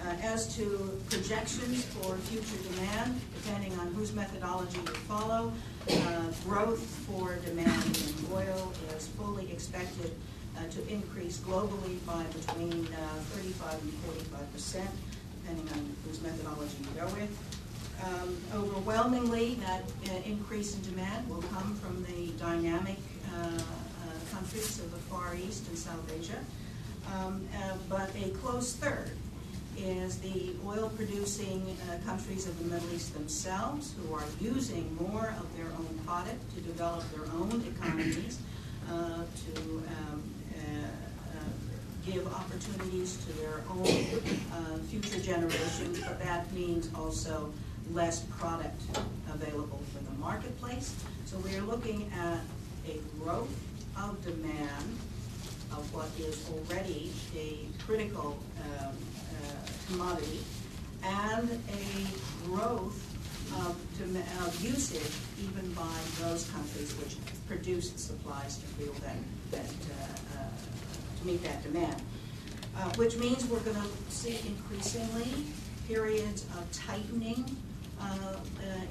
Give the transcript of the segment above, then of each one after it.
As to projections for future demand, depending on whose methodology you follow, growth for demand in oil is fully expected to increase globally by between 35 and 45%, depending on whose methodology you go with. Overwhelmingly, that increase in demand will come from the dynamic countries of the Far East and South Asia, but a close third is the oil-producing countries of the Middle East themselves, who are using more of their own product to develop their own economies, to give opportunities to their own future generations, but that means also less product available for the marketplace. So we are looking at a growth of demand of what is already a critical commodity, and a growth of usage even by those countries which produce supplies to fill to meet that demand. Which means we're going to see increasingly periods of tightening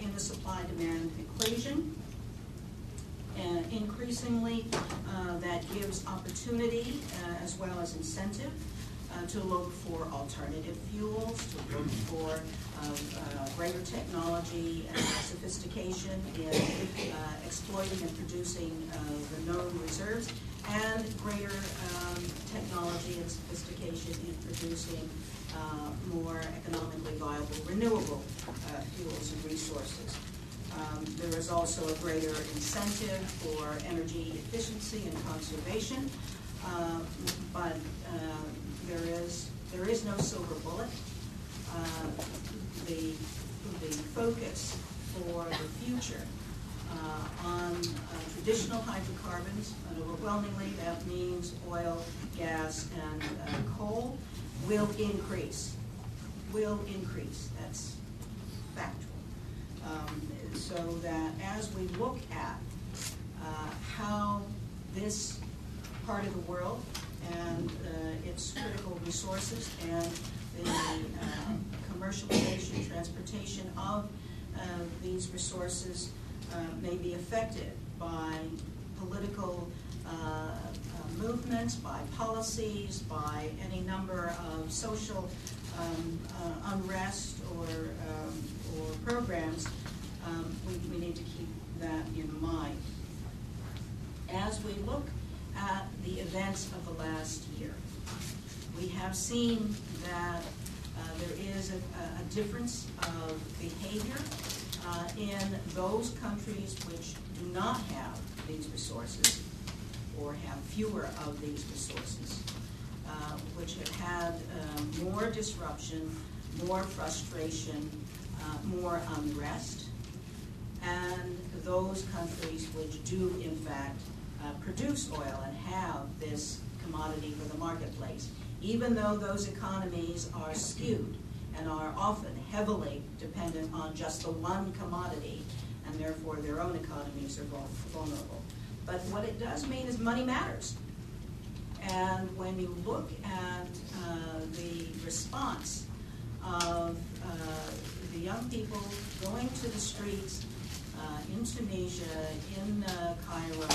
in the supply-demand equation. And increasingly, that gives opportunity as well as incentive to look for alternative fuels, to look for greater technology and sophistication in exploiting and producing the known reserves, and greater technology and sophistication in producing more economically viable renewable fuels and resources. There is also a greater incentive for energy efficiency and conservation, but there is no silver bullet. The focus for the future on traditional hydrocarbons, and overwhelmingly that means oil, gas, and coal, will increase. Will increase. That's factual. So that as we look at how this part of the world and its critical resources and the commercialization, transportation of these resources may be affected by political movements, by policies, by any number of social unrest or programs, we need to keep that in mind. As we look at the events of the last year, we have seen that there is a difference of behavior in those countries which do not have these resources or have fewer of these resources, which have had more disruption, more frustration, more unrest, and those countries which do, in fact, produce oil and have this commodity for the marketplace, even though those economies are skewed and are often heavily dependent on just the one commodity, and therefore their own economies are vulnerable. But what it does mean is money matters. And when you look at the response of the young people going to the streets in Tunisia, in Cairo,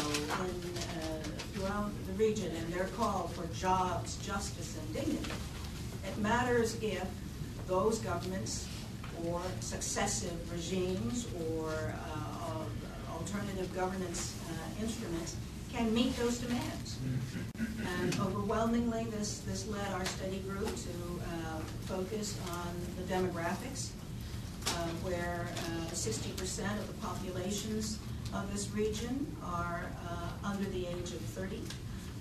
throughout the region, and their call for jobs, justice, and dignity, it matters if those governments or successive regimes or alternative governance instruments can meet those demands. And overwhelmingly, this led our study group to focus on the demographics, where 60% of the populations of this region are under the age of 30.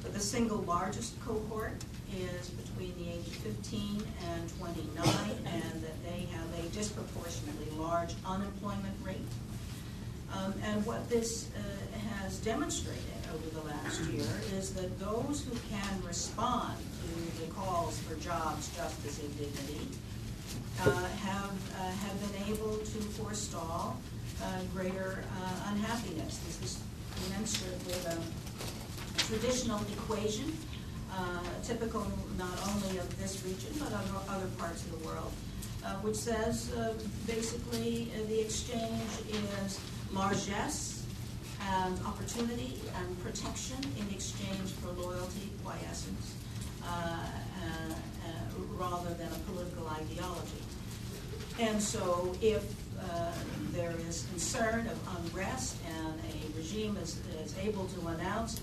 But the single largest cohort is between the age of 15 and 29, and that they have a disproportionately large unemployment rate. And what this has demonstrated over the last year is that those who can respond to the calls for jobs, justice, and dignity have been able to forestall greater unhappiness. This is commensurate with a traditional equation typical not only of this region but other parts of the world, which says basically the exchange is largesse and opportunity and protection in exchange for loyalty, quiescence, rather than a political ideology. And so if there is concern of unrest and a regime is able to announce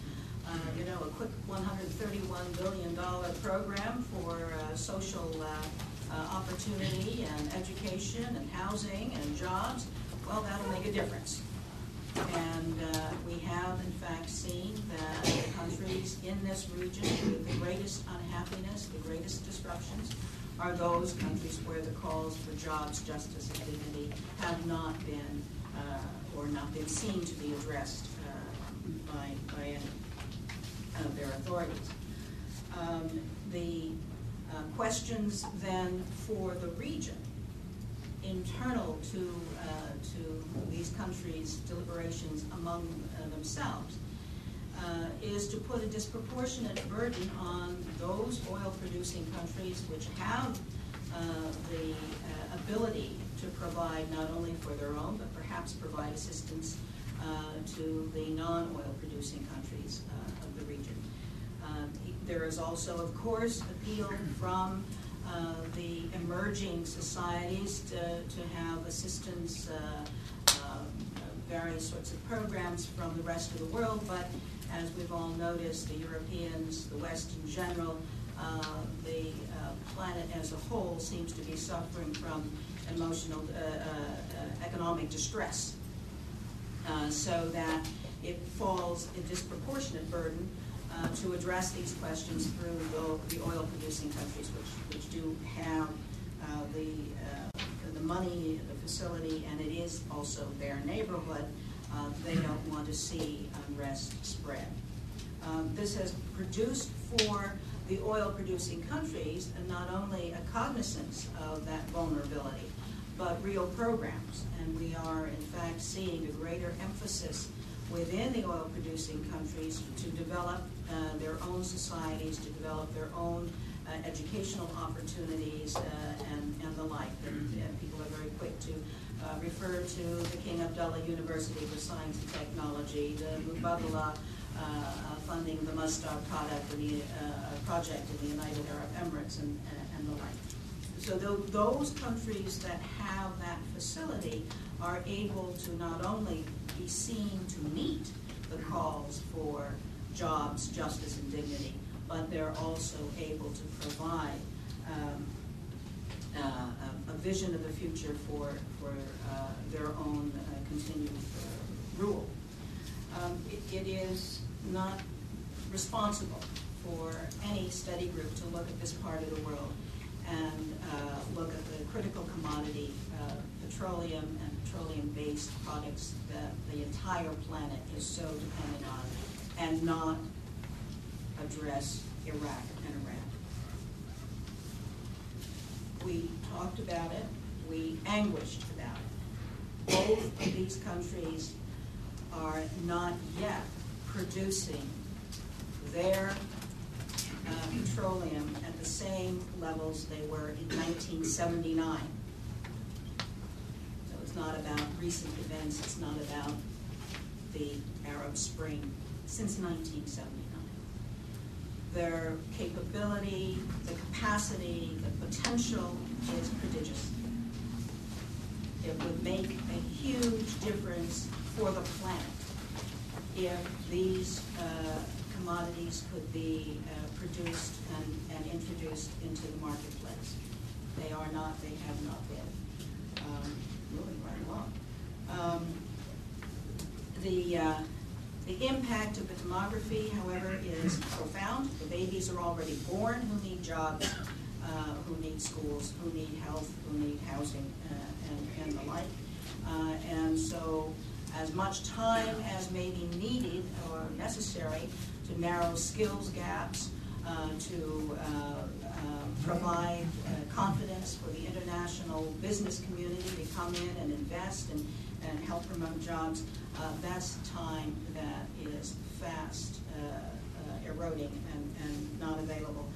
a quick $131 billion program for social opportunity and education and housing and jobs, well, that'll make a difference. And we have, in fact, seen that the countries in this region with the greatest unhappiness, the greatest disruptions, are those countries where the calls for jobs, justice, and dignity have not been or not been seen to be addressed by any of their authorities. The questions then for the region, internal to these countries' deliberations among themselves, is to put a disproportionate burden on those oil-producing countries which have the ability to provide not only for their own, but perhaps provide assistance to the non-oil producing countries of the region. There is also, of course, appeal from the emerging societies to have assistance, various sorts of programs from the rest of the world, but as we've all noticed, the Europeans, the West in general, the planet as a whole seems to be suffering from emotional, economic distress, so that it falls a disproportionate burden to address these questions through the oil-producing countries, which do have the money, the facility, and it is also their neighborhood. They don't want to see unrest spread. This has produced for the oil-producing countries not only a cognizance of that vulnerability, but real programs. And we are, in fact, seeing a greater emphasis within the oil-producing countries to develop their own societies, to develop their own educational opportunities and the like. And people are very quick to refer to the King Abdullah University for Science and Technology, the Mubadala funding the Mustard project in the United Arab Emirates, and the like. So those countries that have that facility are able to not only be seen to meet the calls for jobs, justice, and dignity, but they're also able to provide a vision of the future for their own continued rule. It is not responsible for any study group to look at this part of the world and look at the critical commodity, petroleum and petroleum-based products that the entire planet is so dependent on, and not address Iraq and Iran. We talked about it. We anguished about it. Both of these countries are not yet producing their petroleum at the same levels they were in 1979. So it's not about recent events. It's not about the Arab Spring. Since 1979. Their capability, the capacity, the potential is prodigious. It would make a huge difference for the planet if these commodities could be produced and introduced into the marketplace. They are not, they have not been. Moving right along. The impact of the demography, however, is profound. The babies are already born who need jobs, who need schools, who need health, who need housing, and the like. And so as much time as may be needed or necessary to narrow skills gaps, to provide confidence for the international business community to come in and invest and help promote jobs, that's time that is fast eroding and not available